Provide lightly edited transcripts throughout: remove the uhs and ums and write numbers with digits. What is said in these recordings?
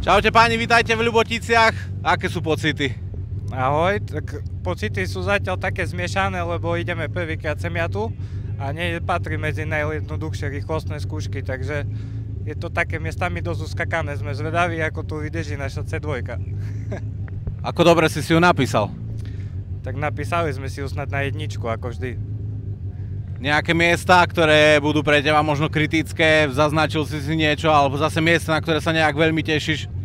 Čaute páni, vítajte v Ľuboticiach. Aké sú pocity? Ahoj, tak pocity sú zatiaľ také zmiešané, lebo ideme prvýkrát sem ja tu a nepatrí medzi najjednoduchšie rýchlostné skúšky, takže je to také miestami dosť uskakané. Sme zvedaví, ako tu vydrží naša C2. Ako dobre si ju napísal? Tak napísali sme si ju snad na jedničku, ako vždy. Nejaké miesta, ktoré budú pre teba možno kritické, zaznačil si niečo, alebo zase miesta, na ktoré sa nejak veľmi tešíš?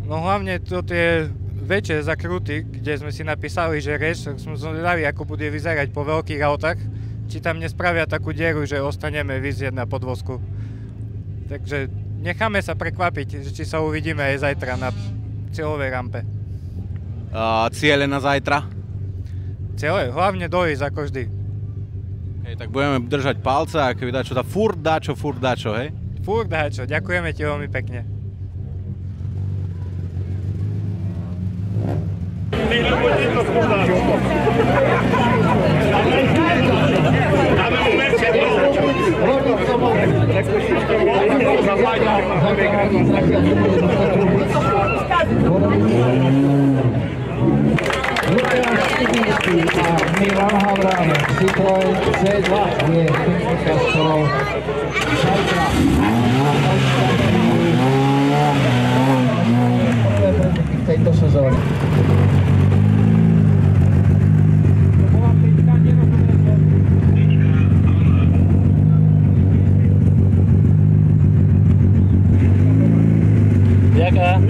No hlavne to tie väčšie zakruty, kde sme si napísali, že reš, tak sme zvedali, ako bude vyzerať po veľkých autách, či tam nespravia takú dieru, že ostaneme vysieť na podvozku. Takže necháme sa prekvapiť, či sa uvidíme aj zajtra na cieľovej rampe. Ciele na zajtra? Ciele? Hlavne dojsť, ako vždy. Tak budeme držať palce a keď dačo, furt dačo, hej? Furt dačo, ďakujeme ti veľmi pekne. Milan Havran, Citroën C2 je technika skoro zajtra. V tejto sezóne. Ďakujem.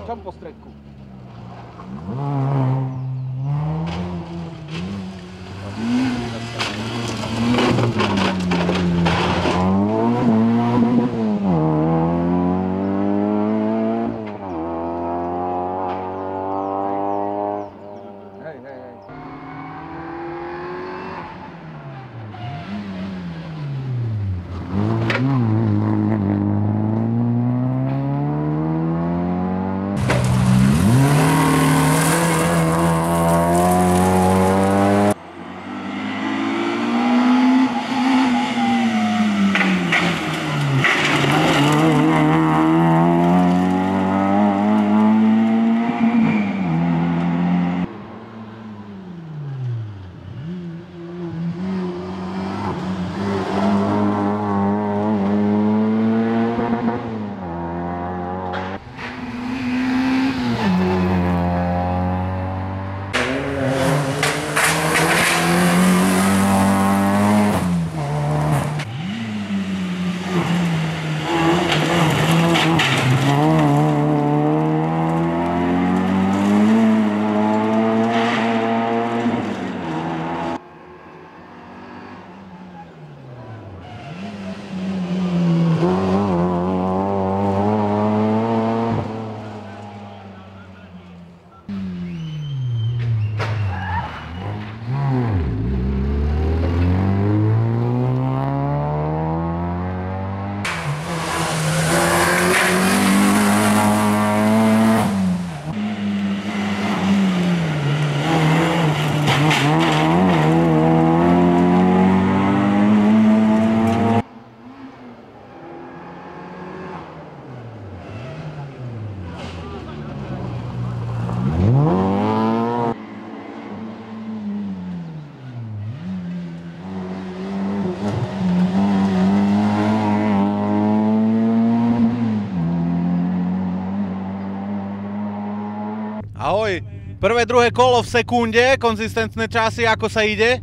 Čom po stredku? Ahoj, prvé, druhé kolo v sekunde, konzistentné časy, ako sa ide?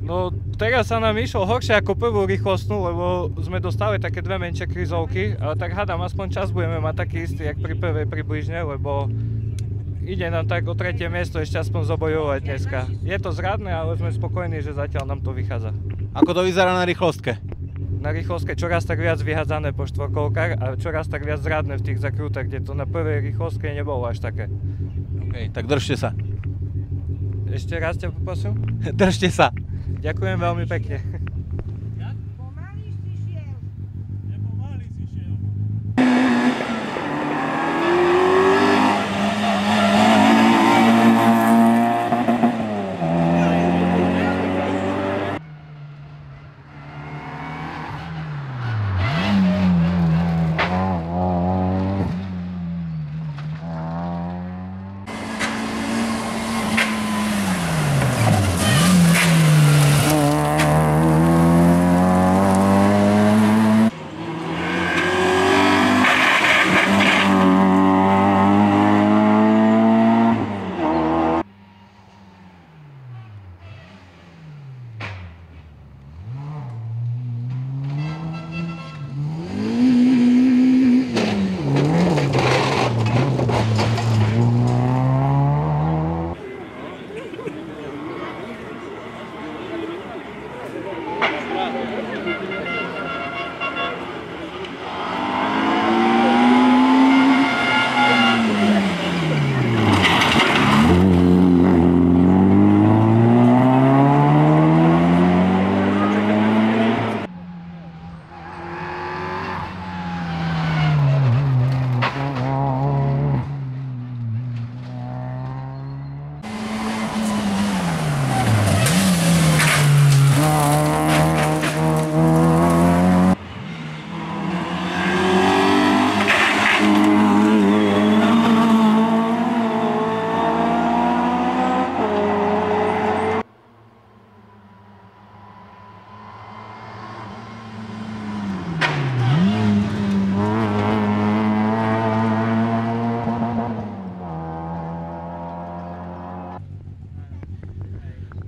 No teraz sa nám išlo horšie ako prvú rýchlostnú, lebo sme dostali také dve menšie krízovky, ale tak hádam, aspoň čas budeme mať taký istý, jak pri prvej približne, lebo ide nám tak o tretie miesto ešte aspoň zabojovať dneska. Je to zradné, ale sme spokojní, že zatiaľ nám to vychádza. Ako to vyzerá na rýchlostke? na rýchlostke čoraz tak viac vyhádzané po štvorkolkách a čoraz tak viac zradné v tých zakrútach, kde to na prvej rýchlostke nebolo až také. OK, tak držte sa. Ešte raz ťa poprosím? Držte sa. Ďakujem veľmi pekne.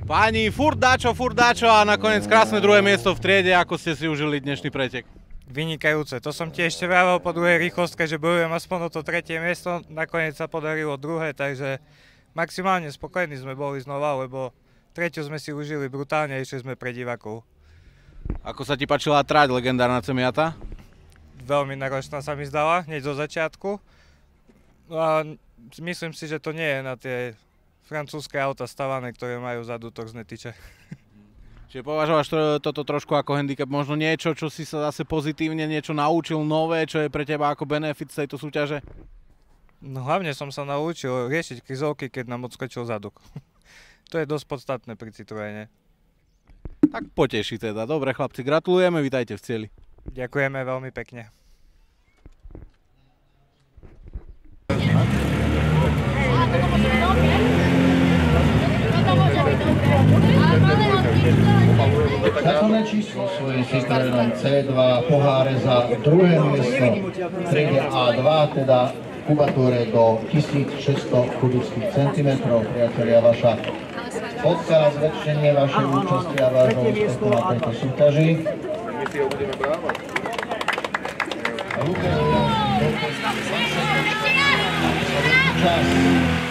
Páni, furt dáčo a nakoniec krásne druhé miesto v triede. Ako ste si užili dnešný pretek? Vynikajúce. To som ti ešte vravel po druhej rýchlostke, že bojujem aspoň o to tretie miesto. Nakoniec sa podarilo druhé, takže maximálne spokojní sme boli znova, lebo treťu sme si užili brutálne, išli sme pre divákov. Ako sa ti páčila trať legendárna Cemiata? Veľmi náročná sa mi zdala, hneď zo začiatku. A myslím si, že to nie je na tie francúzske auta stavané, ktoré majú vzadu torzné tyče. Čiže považováš toto trošku ako handicap, možno niečo, čo si sa zase pozitívne niečo naučil nové, čo je pre teba ako benefit z tejto súťaže? No hlavne som sa naučil riešiť krizovky, keď nám odskočil zadok. To je dosť podstatné pri Citroene. Tak poteší teda. Dobre chlapci, gratulujeme, vitajte v cieli. Ďakujeme veľmi pekne. Štatové číslo svojím Citroenom C2 poháre za druhé miesto v triede A2, teda kubatúre do 1600 kubických centimetrov. Priatelia, vaša fotka, zväčšenie vašej účasti a vášho úspechu na tejto súťaži. Čas.